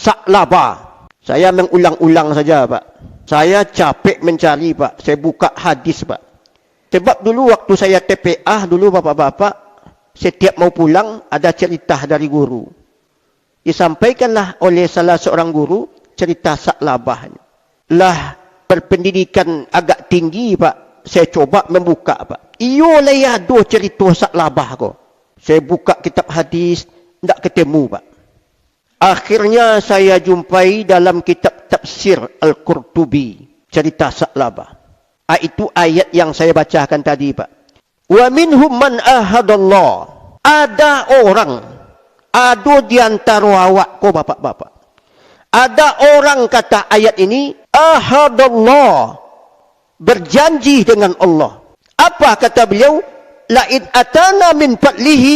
Sa'labah. Saya mengulang-ulang saja, Pak. Saya capek mencari, Pak. Saya buka hadis, Pak. Sebab dulu waktu saya TPA, dulu bapak-bapak, setiap mau pulang ada cerita dari guru. Disampaikanlah oleh salah seorang guru cerita Sa'labah. Lah berpendidikan agak tinggi, Pak. Saya coba membuka, Pak. Iyo lah ya do cerita Sa'labah ko. Saya buka kitab hadis, tidak ketemu, Pak. Akhirnya saya jumpai dalam kitab tafsir Al-Qurtubi cerita Sa'labah. Itu ayat yang saya bacakan tadi, Pak. Wa minhum man ahadallah. Ada orang, ada di antara awak ko bapak-bapak. Ada orang kata ayat ini ahadallah, berjanji dengan Allah. Apa kata beliau? Lain atana min fadlihi,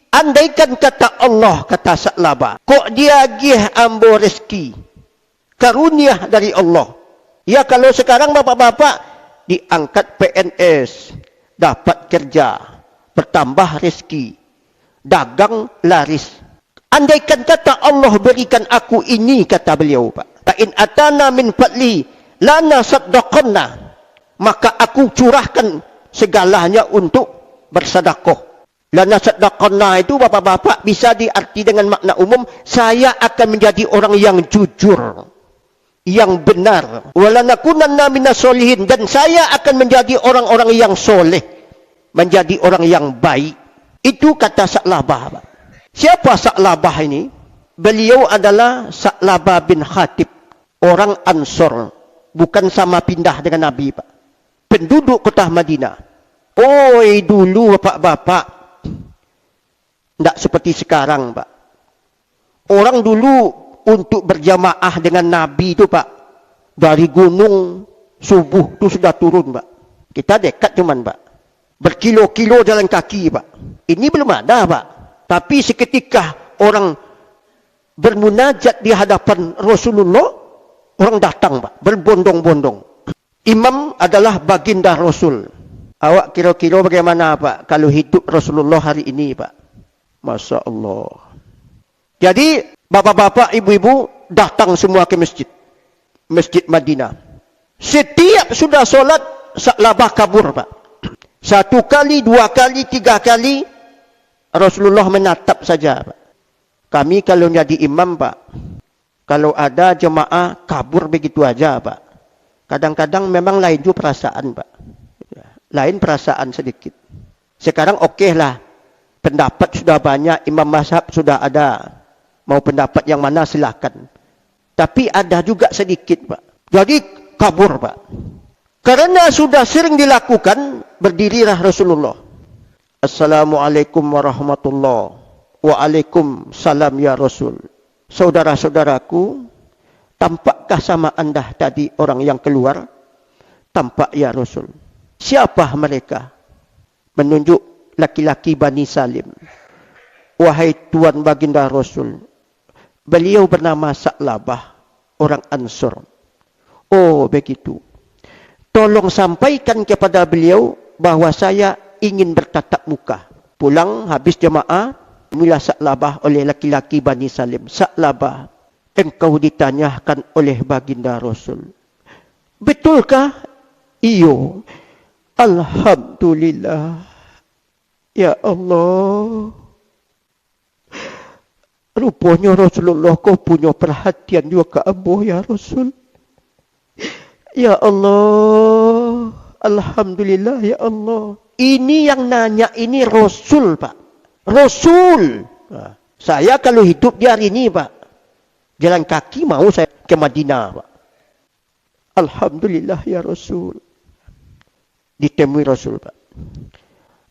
andaikan kata Allah, kata Sa'labah, kok dia gih ambo rezeki, karunia dari Allah. Ya kalau sekarang bapak-bapak diangkat PNS, dapat kerja, bertambah rezeki, dagang laris. Andaikan kata Allah berikan aku ini, kata beliau, Pak. Lain atana min fadli lana saddaqanna, maka aku curahkan segalanya untuk bersedekah. Lana saddaqanna itu bapak-bapak bisa diarti dengan makna umum, saya akan menjadi orang yang jujur, yang benar. Walanakunanna minas solihin, dan saya akan menjadi orang-orang yang soleh, menjadi orang yang baik. Itu kata Sa'labah, Pak. Siapa Sa'labah ini? Beliau adalah Sa'labah bin Khatib, orang Ansor, bukan sama pindah dengan Nabi, Pak. Penduduk kota Madinah. Oi, dulu bapak-bapak, tidak seperti sekarang, Pak. Orang dulu untuk berjamaah dengan Nabi itu, Pak, dari gunung subuh itu sudah turun, Pak. Kita dekat cuman, Pak. Berkilo-kilo jalan kaki, Pak. Ini belum ada, Pak. Tapi seketika orang bermunajat di hadapan Rasulullah, orang datang, Pak, berbondong-bondong. Imam adalah baginda Rasul. Awak kira-kira bagaimana, Pak, kalau hidup Rasulullah hari ini, Pak? Masya Allah. Jadi bapak-bapak, ibu-ibu datang semua ke masjid, Masjid Madinah. Setiap sudah solat, Sa'labah kabur, Pak. 1 kali, 2 kali, 3 kali Rasulullah menatap saja, Pak. Kami kalau jadi imam, Pak, kalau ada jemaah kabur begitu aja, Pak. Kadang-kadang memang lain juga perasaan, Pak. Lain perasaan sedikit. Sekarang oke lah. Pendapat sudah banyak, imam mazhab sudah ada. Mau pendapat yang mana silakan. Tapi ada juga sedikit, Pak. Jadi kabur, Pak. Karena sudah sering dilakukan, berdirilah Rasulullah. Assalamualaikum warahmatullahi wabarakatuh. Waalaikumsalam ya Rasul. Saudara-saudaraku, tampakkah sama anda tadi orang yang keluar? Tampak ya Rasul. Siapa mereka? Menunjuk laki-laki Bani Salim. Wahai Tuan Baginda Rasul, beliau bernama Sa'labah, orang Ansor. Oh begitu. Tolong sampaikan kepada beliau bahwa saya ingin bertatap muka. Pulang habis jemaah, mula Sa'labah oleh laki-laki Bani Salim. Sa'labah, engkau ditanyakan oleh Baginda Rasul. Betulkah? Iyo. Alhamdulillah. Ya Allah. Rupanya Rasulullah kau punya perhatian juga ke ambo ya Rasul. Ya Allah. Alhamdulillah ya Allah. Ini yang nanya ini Rasul, Pak. Rasul. Saya kalau hidup di hari ini, Pak, jalan kaki mau saya ke Madinah, Pak. Alhamdulillah ya Rasul. Ditemui Rasul, Pak.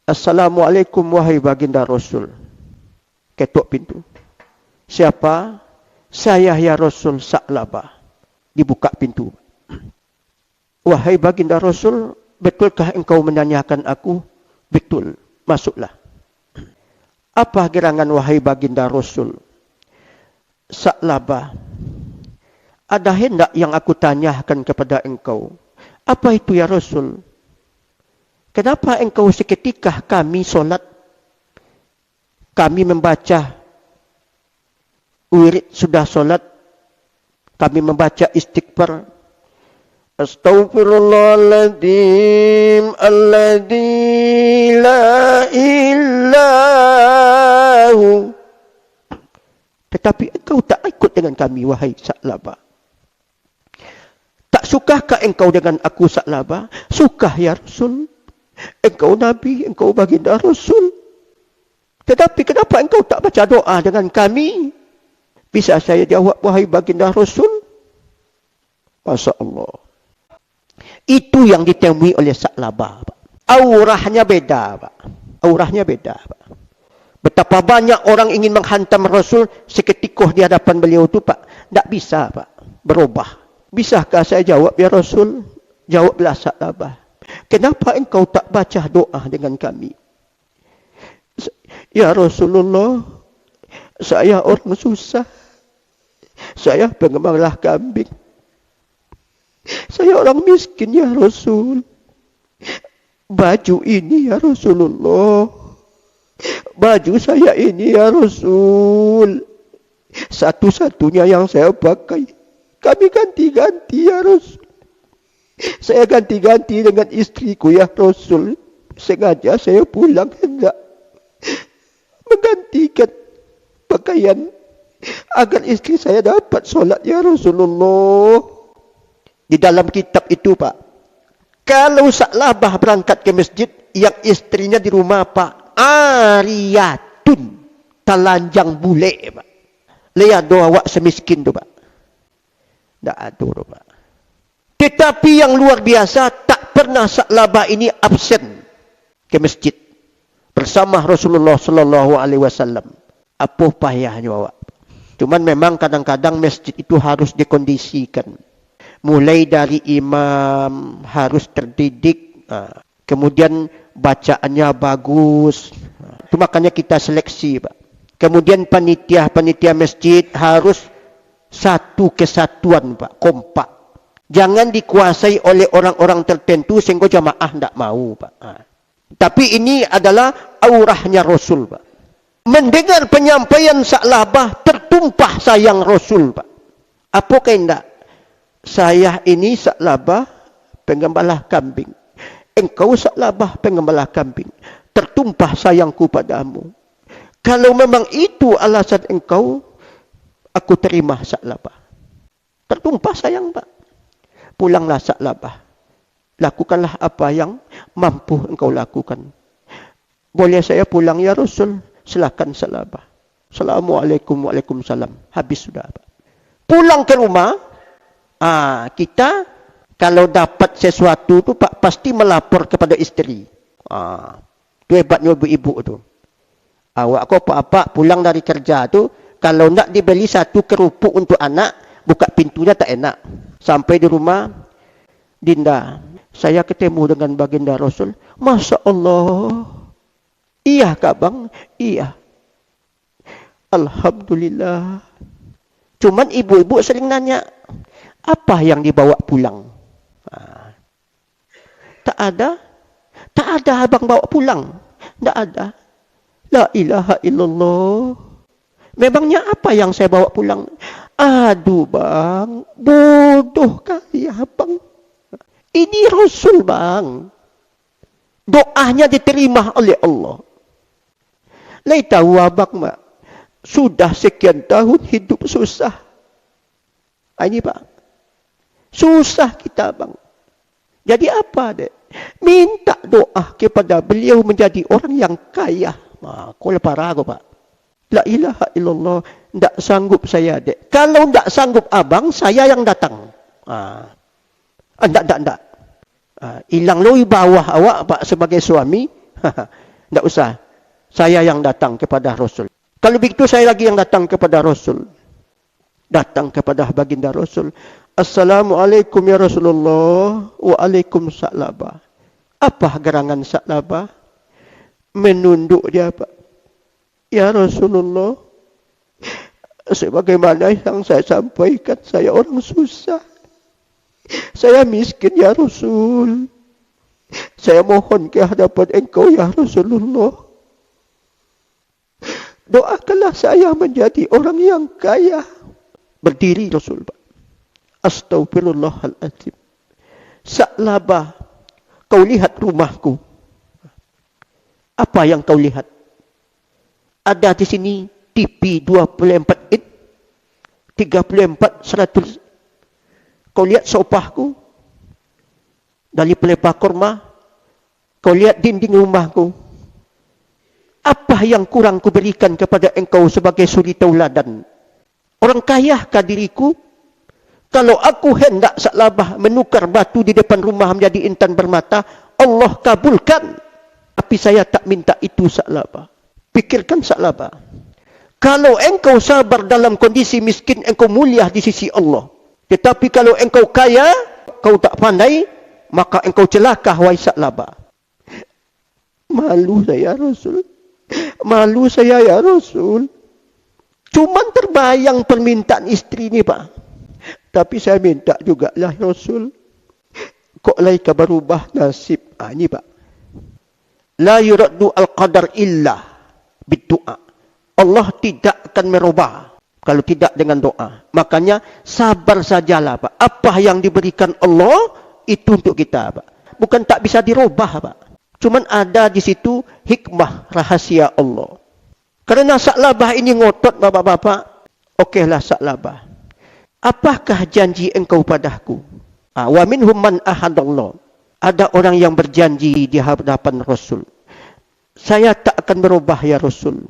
Assalamualaikum wahai baginda Rasul. Ketuk pintu. Siapa? Saya ya Rasul Sa'labah. Dibuka pintu. Wahai baginda Rasul, betulkah engkau menanyakan aku? Betul. Masuklah. Apa gerangan wahai baginda Rasul? Sa'labah. Ada hendak yang aku tanyakan kepada engkau. Apa itu ya Rasul? Kenapa engkau seketika kami solat, kami membaca wirid sudah solat, Kami membaca istighfar. Astaghfirullahaladzim alladzi la illahu. Tetapi engkau tak ikut dengan kami, wahai Sa'labah. Tak sukahkah engkau dengan aku, Sa'labah? Sukah ya Rasul. Engkau Nabi, engkau baginda Rasul. Tetapi kenapa engkau tak baca doa dengan kami? Bisa saya jawab, wahai baginda Rasul? Masya Allah. Itu yang ditemui oleh Sa'labah. Aurahnya beda, Pak. Aurahnya beda, Pak. Betapa banyak orang ingin menghantam Rasul seketika di hadapan beliau itu, Pak. Tak bisa, Pak. Berubah. Bisakah saya jawab, ya Rasul? Jawablah Sa'labah. Kenapa engkau tak baca doa dengan kami? Ya Rasulullah, saya orang susah. Saya pengembala kambing. Saya orang miskin ya Rasul. Baju ini ya Rasulullah. Baju saya ini ya Rasul. Satu-satunya yang saya pakai. Kami ganti-ganti ya Rasul. Saya ganti-ganti dengan istriku ya Rasul. Sengaja saya pulang hendak menggantikan pakaian agar istri saya dapat solat ya Rasulullah. Di dalam kitab itu, Pak, kalau Sa'labah berangkat ke masjid, yang istrinya di rumah, Pak, ariyatun, telanjang bule, Pak. Lihat doa wak semiskin tu, Pak. Tak atur, Pak. Tetapi yang luar biasa, tak pernah Sa'labah ini absen ke masjid bersama Rasulullah Sallallahu Alaihi Wasallam. Apa payahnya, Pak? Cuman memang kadang-kadang masjid itu harus dikondisikan. Mulai dari imam harus terdidik, kemudian bacaannya bagus. Itu makanya kita seleksi, Pak. Kemudian panitia masjid harus satu kesatuan, Pak, kompak. Jangan dikuasai oleh orang-orang tertentu sehingga jamaah tidak mau, Pak. Tapi ini adalah aurahnya Rasul, Pak. Mendengar penyampaian Sa'labah, tertumpah sayang Rasul, Pak. Apa kehendak? Saya ini Sa'labah pengembala kambing. Engkau Sa'labah pengembala kambing. Tertumpah sayangku padamu. Kalau memang itu alasan engkau, aku terima Sa'labah. Tertumpah sayang, Pak. Pulanglah Sa'labah. Lakukanlah apa yang mampu engkau lakukan. Boleh saya pulang ya Rasul? Silakan Sa'labah. Assalamualaikum, waalaikumsalam. Habis sudah, Pak. Pulang ke rumah. Kita kalau dapat sesuatu tu, Pak, pasti melapor kepada istri. Itu hebatnya ibu-ibu tu. Awak kau apa-apa pulang dari kerja tu, kalau nak dibeli satu kerupuk untuk anak, buka pintunya tak enak. Sampai di rumah, Dinda, saya ketemu dengan baginda Rasul. Masya Allah. Iya kak bang? Iya. Alhamdulillah. Cuman ibu-ibu sering nanya, apa yang dibawa pulang? Tak ada. Tak ada abang bawa pulang. Tak ada. La ilaha illallah. Memangnya apa yang saya bawa pulang? Aduh bang, bodoh kali abang. Ini Rasul bang. Doanya diterima oleh Allah. Lai tahu abang mak, sudah sekian tahun hidup susah. Ini Pak. Susah kita bang. Jadi apa dek? Minta doa kepada beliau menjadi orang yang kaya. Kau parah aku Pak. La ilaha illallah. Tak sanggup saya dek. Kalau tak sanggup abang, saya yang datang. Tak. Hilang lui bawah awak Pak sebagai suami. Tak usah. Saya yang datang kepada Rasul. Kalau begitu saya lagi yang datang kepada Rasul. Datang kepada baginda Rasul. Assalamualaikum ya Rasulullah. Waalaikumsalam. Apa gerangan Sa'labah? Menunduk dia Pak. Ya Rasulullah. Sebagaimana yang saya sampaikan, saya orang susah. Saya miskin ya Rasul. Saya mohon ke hadapan engkau ya Rasulullah. Doakanlah saya menjadi orang yang kaya. Berdiri Rasul Pak. Astaghfirullahaladzim. Sa'labah, kau lihat rumahku. Apa yang kau lihat? Ada di sini TV 24 inch, 34 100. Kau lihat sofahku dari pelepah kurma. Kau lihat dinding rumahku. Apa yang kurang kuberikan kepada engkau sebagai suri tauladan? Orang kayakah diriku? Kalau aku hendak Sa'labah menukar batu di depan rumah menjadi intan bermata, Allah kabulkan. Tapi saya tak minta itu Sa'labah. Pikirkan Sa'labah. Kalau engkau sabar dalam kondisi miskin, engkau mulia di sisi Allah. Tetapi kalau engkau kaya, kau tak pandai, maka engkau celaka, wahai Sa'labah. Malu saya Rasul. Malu saya ya Rasul. Cuman terbayang permintaan istri ni Pak. Tapi saya minta juga lah Rasul. Kok laika berubah nasib. Ini Pak. La yuraddu al-qadar illa bid-du'a. Allah tidak akan merubah kalau tidak dengan doa. Makanya sabar sajalah Pak. Apa yang diberikan Allah itu untuk kita Pak. Bukan tak bisa dirubah Pak. Cuman ada di situ hikmah rahasia Allah. Karena Sa'labah ini ngotot bapak-bapak. Okeylah Sa'labah. Apakah janji engkau padaku? Wa minhum man ahadallah. Ada orang yang berjanji di hadapan Rasul. Saya tak akan berubah ya Rasul.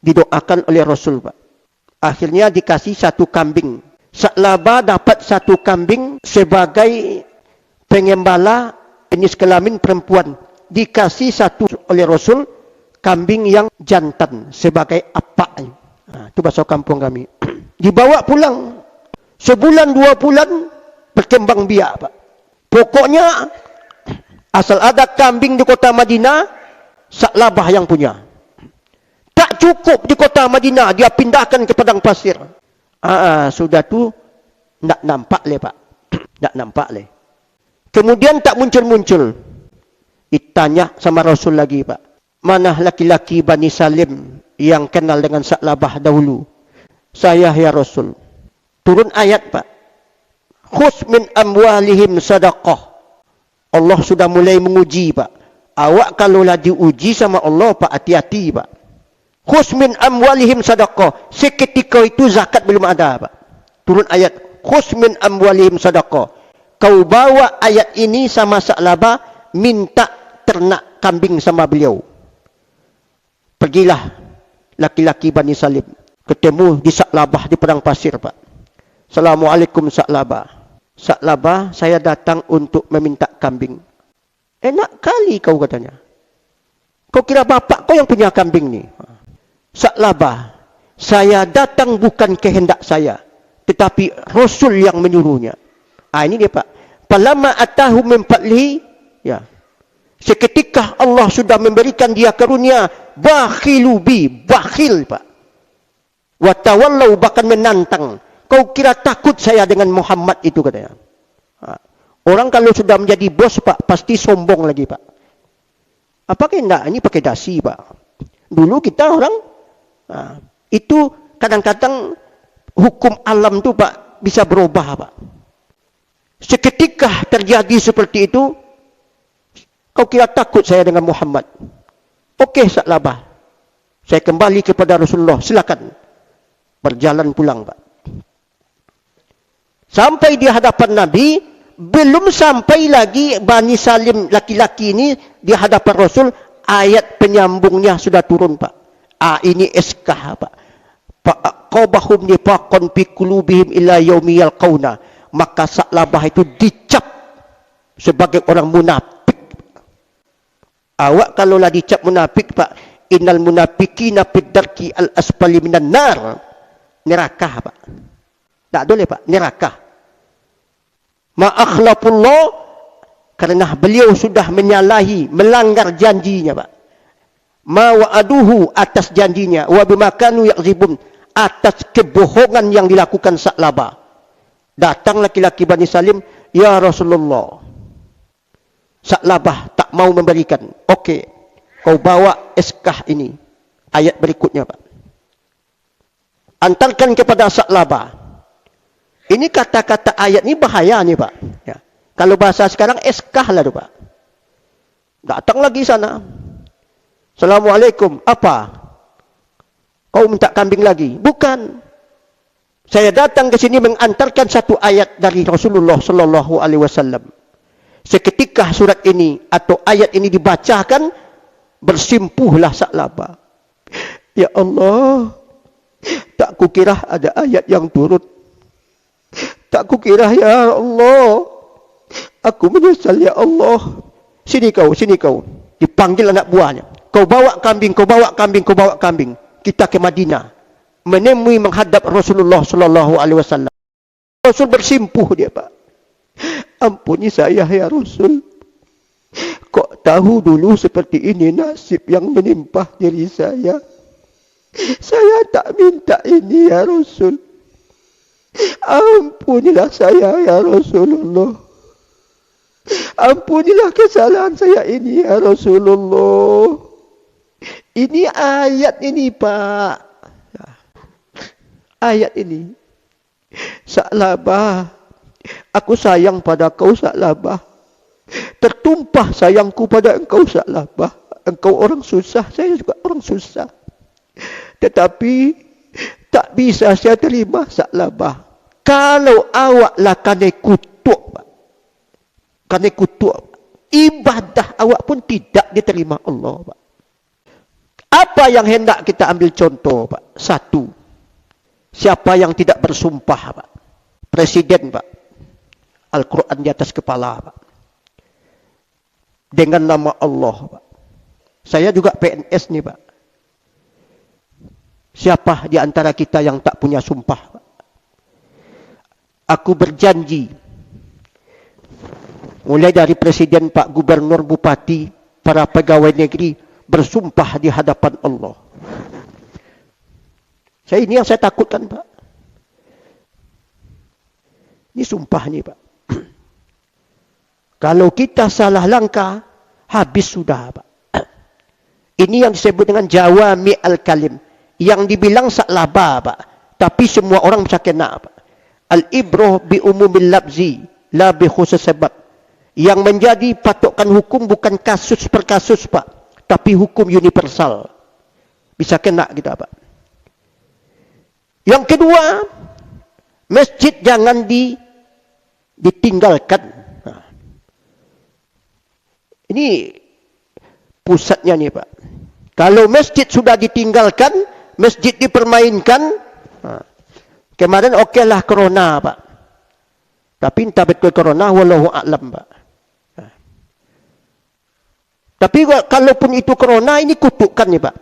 Didoakan oleh Rasul Pak. Akhirnya dikasih satu kambing. Sa'labah dapat satu kambing sebagai pengembala jenis kelamin perempuan. Dikasih satu oleh Rasul kambing yang jantan sebagai apa? Itu bahasa kampung kami. Dibawa pulang. Sebulan 2 bulan berkembang biak Pak. Pokoknya asal ada kambing di kota Madinah, Sa'labah yang punya. Tak cukup di kota Madinah, dia pindahkan ke padang pasir. Sudah tu nak nampak le Pak. Tak nampak le. Kemudian tak muncul-muncul. Ditanya sama Rasul lagi Pak. Mana laki-laki Bani Salim yang kenal dengan Sa'labah dahulu? Saya ya Rasul. Turun ayat Pak. Khus min amwalihim sadaqah. Allah sudah mulai menguji Pak. Awak kalaulah diuji sama Allah Pak, hati-hati Pak. Khus min amwalihim sadaqah. Seketika itu zakat belum ada Pak. Turun ayat. Khus min amwalihim sadaqah. Kau bawa ayat ini sama Sa'labah, minta ternak kambing sama beliau. Pergilah laki-laki Bani Salim. Ketemu di Sa'labah di padang pasir Pak. Assalamualaikum Sa'labah. Sa'labah, saya datang untuk meminta kambing. Enak kali kau katanya. Kau kira bapak kau yang punya kambing ni? Sa'labah, saya datang bukan kehendak saya, tetapi Rasul yang menyuruhnya. Ini dia Pak. Falamma atahu min fadlihi, ya. Seketika Allah sudah memberikan dia karunia, bakhilu bi, bakhil Pak. Wa tawallau, bahkan menantang. Kau kira takut saya dengan Muhammad itu katanya. Orang kalau sudah menjadi bos Pak, pasti sombong lagi Pak. Apakah enggak? Ini pakai dasi Pak. Dulu kita orang, itu kadang-kadang hukum alam tu Pak, bisa berubah Pak. Seketika terjadi seperti itu, kau kira takut saya dengan Muhammad? Okey Sa'labah. Saya kembali kepada Rasulullah, silakan. Berjalan pulang Pak. Sampai di hadapan Nabi, belum sampai lagi Bani Salim laki-laki ini di hadapan Rasul, ayat penyambungnya sudah turun Pak. Ini SK Pak. Fa'aqabahum nifaqan fi qulubihim ila yaumi yalqauna. Maka Sa'labah itu dicap sebagai orang munafik. Awak kalaulah dicap munafik Pak, innal munafiqina fid darki al asfali minan nar. Neraka Pak. Tak boleh Pak, neraka. Ma'akhlafullah, karena beliau sudah menyalahi, melanggar janjinya Pak. Ma wa'aduhu, atas janjinya, wa bimakanu yakzibun, atas kebohongan yang dilakukan Sa'labah. Datang laki-laki Bani Salim, ya Rasulullah. Sa'labah tak mau memberikan. Okey, kau bawa SK ini. Ayat berikutnya Pak. Antarkan kepada Sa'labah. Ini kata-kata ayat ini bahaya nih Pak. Ya. Kalau bahasa sekarang eskah lah tuh Pak. Datang lagi sana. Assalamualaikum. Apa? Kau minta kambing lagi? Bukan. Saya datang ke sini mengantarkan satu ayat dari Rasulullah Sallallahu Alaihi Wasallam. Seketika surat ini atau ayat ini dibacakan, bersimpuhlah Sa'labah. Ya Allah, tak kukira ada ayat yang turun. Tak kukira ya Allah. Aku menyesal ya Allah. Sini kau. Dipanggil anak buahnya. Kau bawa kambing. Kita ke Madinah. Menemui menghadap Rasulullah Sallallahu Alaihi Wasallam. Rasul bersimpuh dia Pak. Ampuni saya ya Rasul. Kok tahu dulu seperti ini nasib yang menimpa diri saya. Saya tak minta ini ya Rasul. Ampunilah saya ya Rasulullah. Ampunilah kesalahan saya ini ya Rasulullah. Ini ayat ini Pak. Ayat ini. Sa'labah. Aku sayang pada kau Sa'labah. Tertumpah sayangku pada engkau Sa'labah. Engkau orang susah, saya juga orang susah. Tetapi tak bisa saya terima Sa'labah. Kalau awak lah kena kutuk, kena kutuk, ibadah awak pun tidak diterima Allah Pak. Apa yang hendak kita ambil contoh Pak? Satu, siapa yang tidak bersumpah Pak? Presiden Pak. Al-Quran di atas kepala Pak. Dengan nama Allah Pak. Saya juga PNS nih Pak. Siapa di antara kita yang tak punya sumpah Pak? Aku berjanji. Mulai dari presiden, Pak Gubernur, Bupati, para pegawai negeri bersumpah di hadapan Allah. Ini yang saya takutkan Pak. Ini sumpah nih Pak. Kalau kita salah langkah, habis sudah Pak. Ini yang disebut dengan jawami al-kalim. Yang dibilang Sa'labah Pak. Tapi semua orang bisa kena Pak. Al-ibrah bi umumil labzi, la bi khusus sebab. Yang menjadi patokan hukum bukan kasus per kasus Pak. Tapi hukum universal. Bisa kena kita Pak. Yang kedua, masjid jangan ditinggalkan. Nah. Ini pusatnya nih Pak. Kalau masjid sudah ditinggalkan, masjid dipermainkan, nah. Kemarin okeylah corona Pak. Tapi entah betul corona, wallahu a'lam Pak. Nah. Tapi kalaupun itu corona, ini kutukan nih Pak.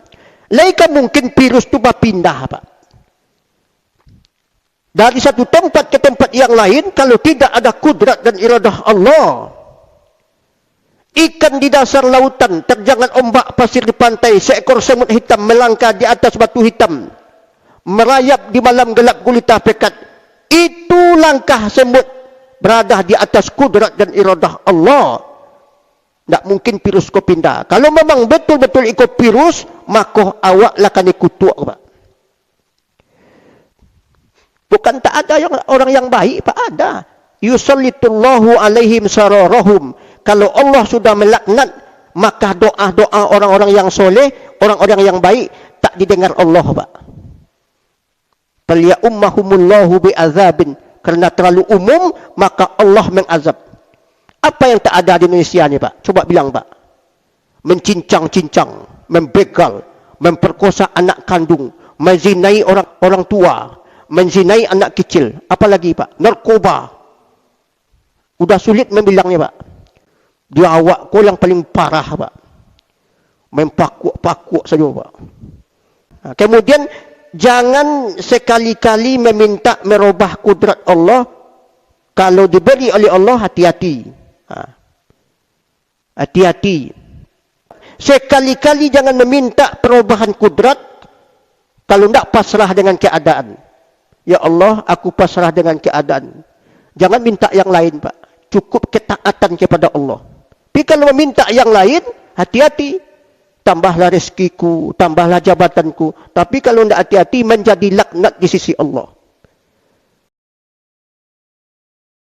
Laika mungkin virus itu berpindah Pak. Dari satu tempat ke tempat yang lain, kalau tidak ada kudrat dan iradah Allah. Ikan di dasar lautan, terjangan ombak pasir di pantai, seekor semut hitam melangkah di atas batu hitam. Merayap di malam gelap gulita pekat. Itu langkah semut berada di atas kudrat dan iradah Allah. Tak mungkin virus kau pindah. Kalau memang betul-betul ikut virus, maka awak akan dikutuk Pak. Bukan tak ada orang yang baik Pak, ada. Yusallitullahu alaihim sararahum. Kalau Allah sudah melaknat, maka doa-doa orang-orang yang soleh, orang-orang yang baik tak didengar Allah Pak. Falyaummahumullahu bi'azabin. Karena terlalu umum, maka Allah mengazab. Apa yang tak ada di Indonesia ni Pak? Coba bilang Pak. Mencincang-cincang, membegal, memperkosa anak kandung, menzinai orang tua, menzinai anak kecil. Apalagi Pak? Narkoba. Udah sulit membilangnya Pak. Dia awak kau yang paling parah Pak. Main pakuk-pakuk saja Pak. Nah, kemudian jangan sekali-kali meminta merubah kudrat Allah. Kalau diberi oleh Allah, hati-hati. Hati-hati. Sekali-kali jangan meminta perubahan kudrat. Kalau tidak pasrah dengan keadaan. Ya Allah, aku pasrah dengan keadaan. Jangan minta yang lain Pak. Cukup ketaatan kepada Allah. Tapi kalau meminta yang lain, hati-hati. Tambahlah rezekiku, tambahlah jabatanku. Tapi kalau tidak hati-hati, menjadi laknat di sisi Allah.